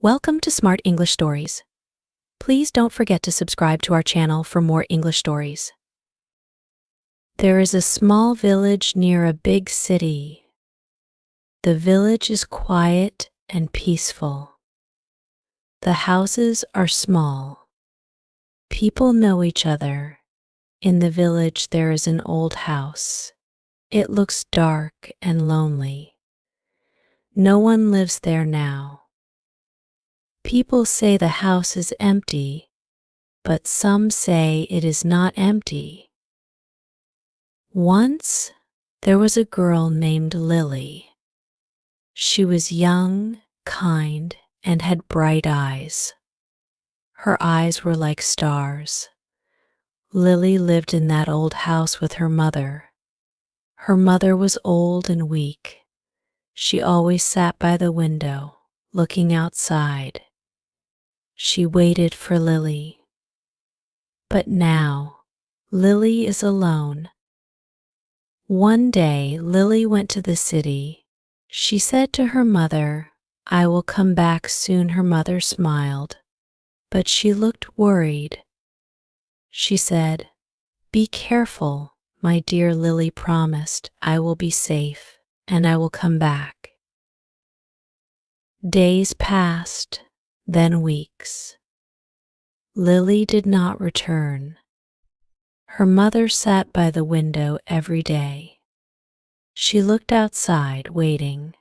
Welcome to Smart English Stories. Please don't forget to subscribe to our channel for more English stories. There is a small village near a big city. The village is quiet and peaceful. The houses are small. People know each other. In the village there is an old house. It looks dark and lonely. No one lives there now. People say the house is empty, but some say it is not empty. Once, there was a girl named Lily. She was young, kind, and had bright eyes. Her eyes were like stars. Lily lived in that old house with her mother. Her mother was old and weak. She always sat by the window, looking outside. She waited for Lily. But now, Lily is alone. One day, Lily went to the city. She said to her mother, "I will come back soon." Her mother smiled, but she looked worried. She said, "Be careful, my dear." Lily promised, "I will be safe, and I will come back." Days passed, then weeks. Lily did not return. Her mother sat by the window every day. She looked outside, waiting.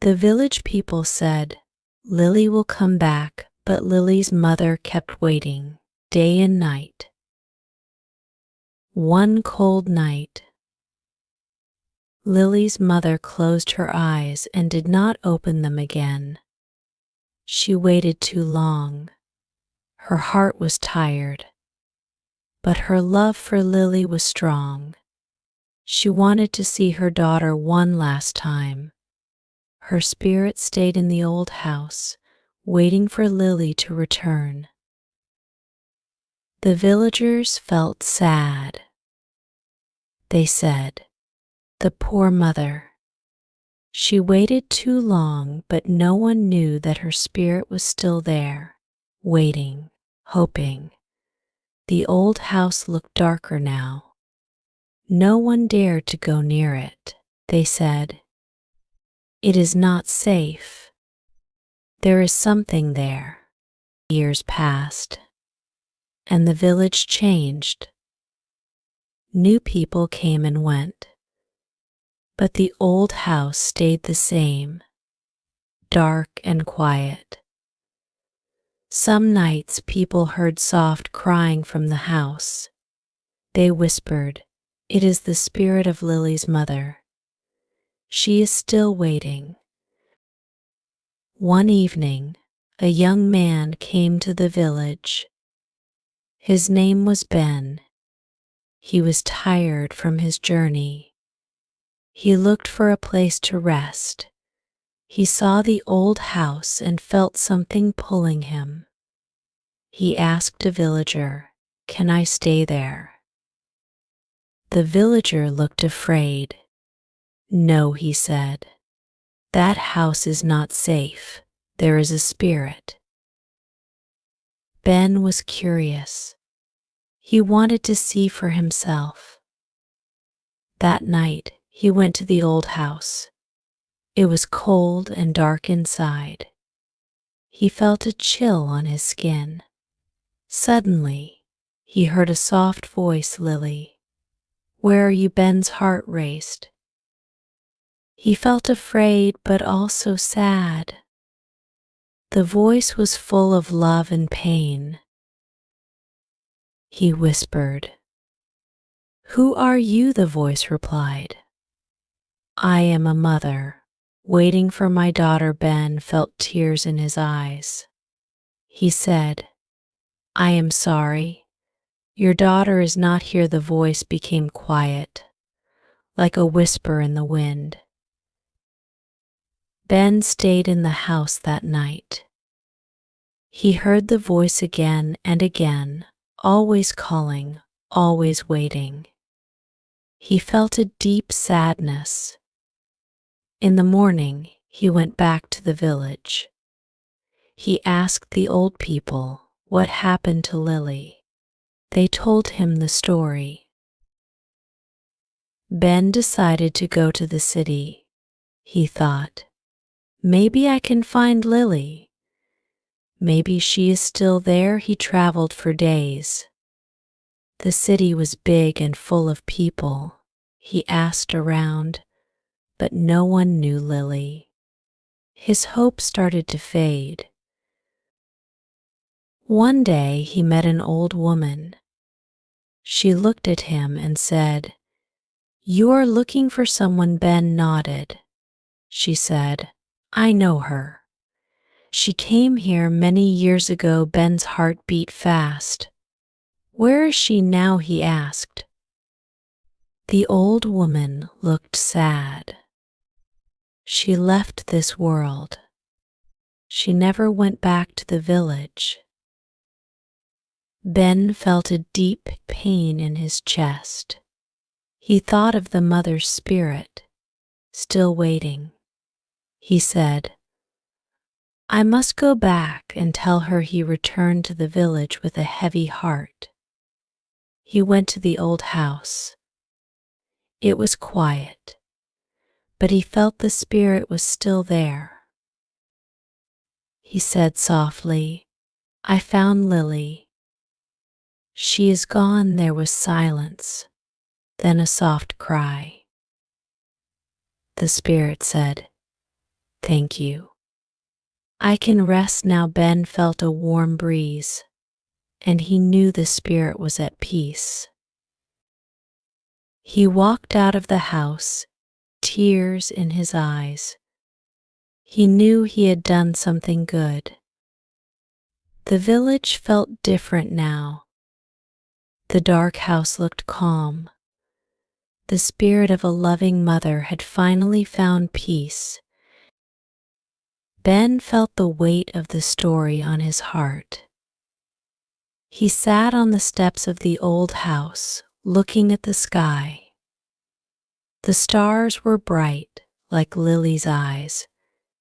The village people said, "Lily will come back," but Lily's mother kept waiting, day and night. One cold night, Lily's mother closed her eyes and did not open them again. She waited too long. Her heart was tired, but her love for Lily was strong. She wanted to see her daughter one last time. Her spirit stayed in the old house, waiting for Lily to return. The villagers felt sad. They said, "The poor mother. She waited too long," but no one knew that her spirit was still there, waiting, hoping. The old house looked darker now. No one dared to go near it. They said, "It is not safe. There is something there." Years passed, and the village changed. New people came and went, but the old house stayed the same, dark and quiet. Some nights people heard soft crying from the house. They whispered, "It is the spirit of Lily's mother. She is still waiting." One evening, a young man came to the village. His name was Ben. He was tired from his journey. He looked for a place to rest. He saw the old house and felt something pulling him. He asked a villager, "Can I stay there?" The villager looked afraid. "No," he said. "That house is not safe. There is a spirit." Ben was curious. He wanted to see for himself. That night, he went to the old house. It was cold and dark inside. He felt a chill on his skin. Suddenly, he heard a soft voice, "Lily, where are you?" Ben's heart raced. He felt afraid but also sad. The voice was full of love and pain. He whispered, "Who are you?" The voice replied, "I am a mother, waiting for my daughter." Ben felt tears in his eyes. He said, "I am sorry. Your daughter is not here." The voice became quiet, like a whisper in the wind. Ben stayed in the house that night. He heard the voice again and again, always calling, always waiting. He felt a deep sadness. In the morning, he went back to the village. He asked the old people what happened to Lily. They told him the story. Ben decided to go to the city. He thought, maybe I can find Lily. Maybe she is still there. He traveled for days. The city was big and full of people. He asked around, but no one knew Lily. His hope started to fade. One day he met an old woman. She looked at him and said, "You are looking for someone." Ben nodded. She said, "I know her. She came here many years ago." Ben's heart beat fast. "Where is she now?" he asked. The old woman looked sad. "She left this world. She never went back to the village." Ben felt a deep pain in his chest. He thought of the mother's spirit, still waiting. He said, "I must go back and tell her." He returned to the village with a heavy heart. He went to the old house. It was quiet, but he felt the spirit was still there. He said softly, "I found Lily. She is gone." There was silence, then a soft cry. The spirit said, "Thank you. I can rest now." Ben felt a warm breeze, and he knew the spirit was at peace. He walked out of the house, tears in his eyes. He knew he had done something good. The village felt different now. The dark house looked calm. The spirit of a loving mother had finally found peace. Ben felt the weight of the story on his heart. He sat on the steps of the old house, looking at the sky. The stars were bright, like Lily's eyes.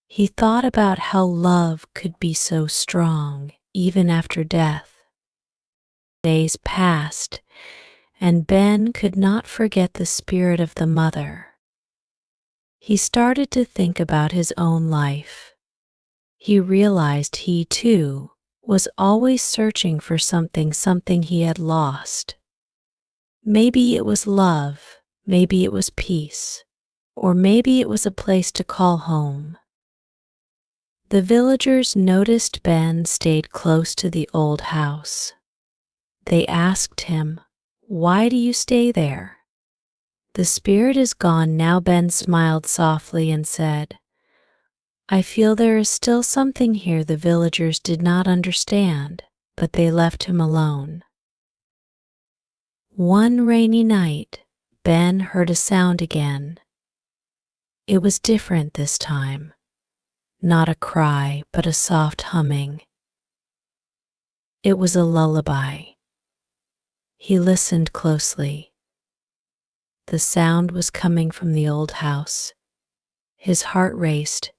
He thought about how love could be so strong, even after death. Days passed, and Ben could not forget the spirit of the mother. He started to think about his own life. He realized he, too, was always searching for something he had lost. Maybe it was love, maybe it was peace, or maybe it was a place to call home. The villagers noticed Ben stayed close to the old house. They asked him, "Why do you stay there?" "The spirit is gone now." Ben smiled softly and said, "I feel there is still something here." The villagers did not understand, but they left him alone. One rainy night, Ben heard a sound again. It was different this time. Not a cry, but a soft humming. It was a lullaby. He listened closely. The sound was coming from the old house. His heart raced.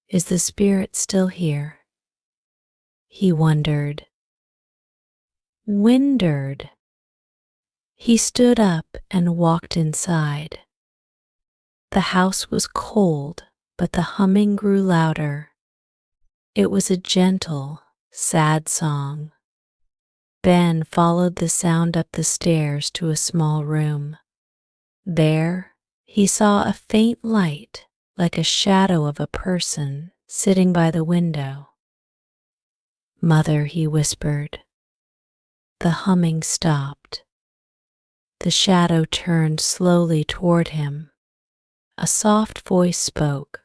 Is the spirit still here? He wondered. He stood up and walked inside. The house was cold, but the humming grew louder. It was a gentle, sad song. Ben followed the sound up the stairs to a small room. There, he saw a faint light, like a shadow of a person sitting by the window. "Mother," he whispered. The humming stopped. The shadow turned slowly toward him. A soft voice spoke.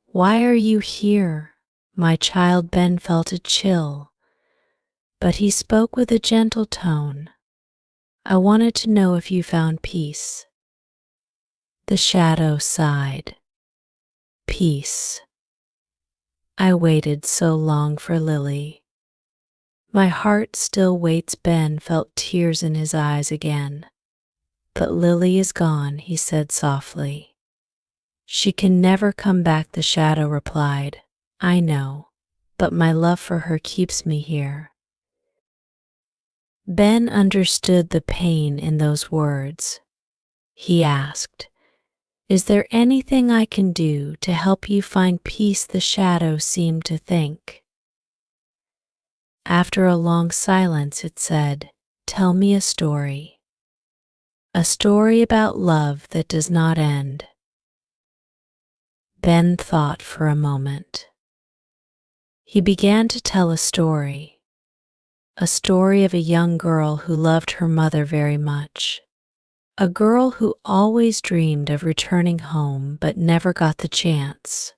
"Why are you here, my child?" Ben felt a chill, but he spoke with a gentle tone. "I wanted to know if you found peace." The shadow sighed. "Peace. I waited so long for Lily. My heart still waits." Ben felt tears in his eyes again. "But Lily is gone," he said softly. "She can never come back." The shadow replied, "I know, but my love for her keeps me here." Ben understood the pain in those words. He asked, "Is there anything I can do to help you find peace?" The shadow seemed to think. After a long silence, it said, "Tell me a story. A story about love that does not end." Ben thought for a moment. He began to tell a story of a young girl who loved her mother very much. A girl who always dreamed of returning home but never got the chance.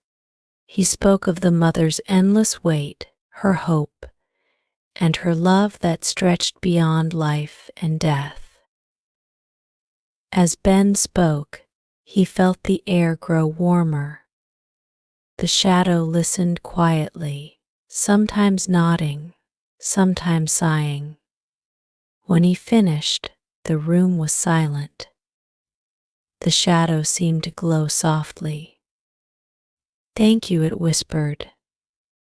He spoke of the mother's endless wait, her hope, and her love that stretched beyond life and death. As Ben spoke, he felt the air grow warmer. The shadow listened quietly, sometimes nodding, sometimes sighing. When he finished, the room was silent. The shadow seemed to glow softly. "Thank you," it whispered.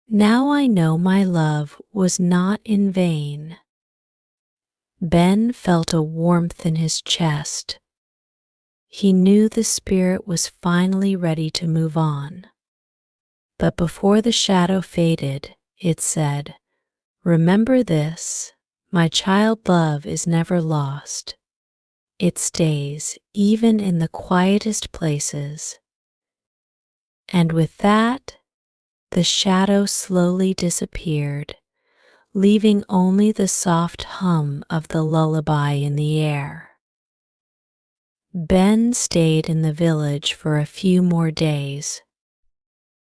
"Now I know my love was not in vain." Ben felt a warmth in his chest. He knew the spirit was finally ready to move on. But before the shadow faded, it said, "Remember this, my child, love is never lost. It stays even in the quietest places." And with that, the shadow slowly disappeared, leaving only the soft hum of the lullaby in the air. Ben stayed in the village for a few more days.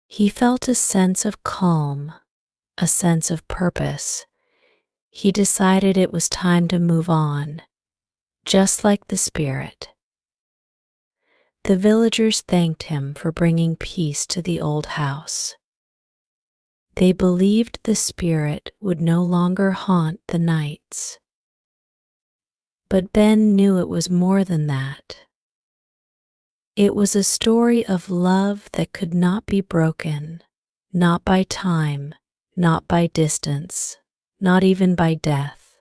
He felt a sense of calm, a sense of purpose. He decided it was time to move on, just like the spirit. The villagers thanked him for bringing peace to the old house. They believed the spirit would no longer haunt the nights. But Ben knew it was more than that. It was a story of love that could not be broken, not by time, not by distance, not even by death.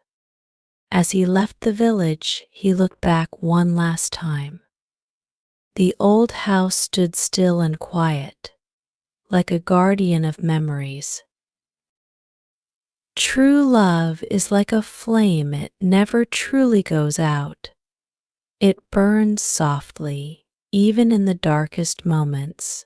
As he left the village, he looked back one last time. The old house stood still and quiet, like a guardian of memories. True love is like a flame, it never truly goes out. It burns softly, even in the darkest moments.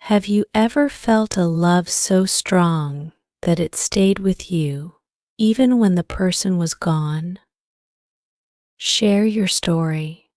Have you ever felt a love so strong that it stayed with you, even when the person was gone? Share your story.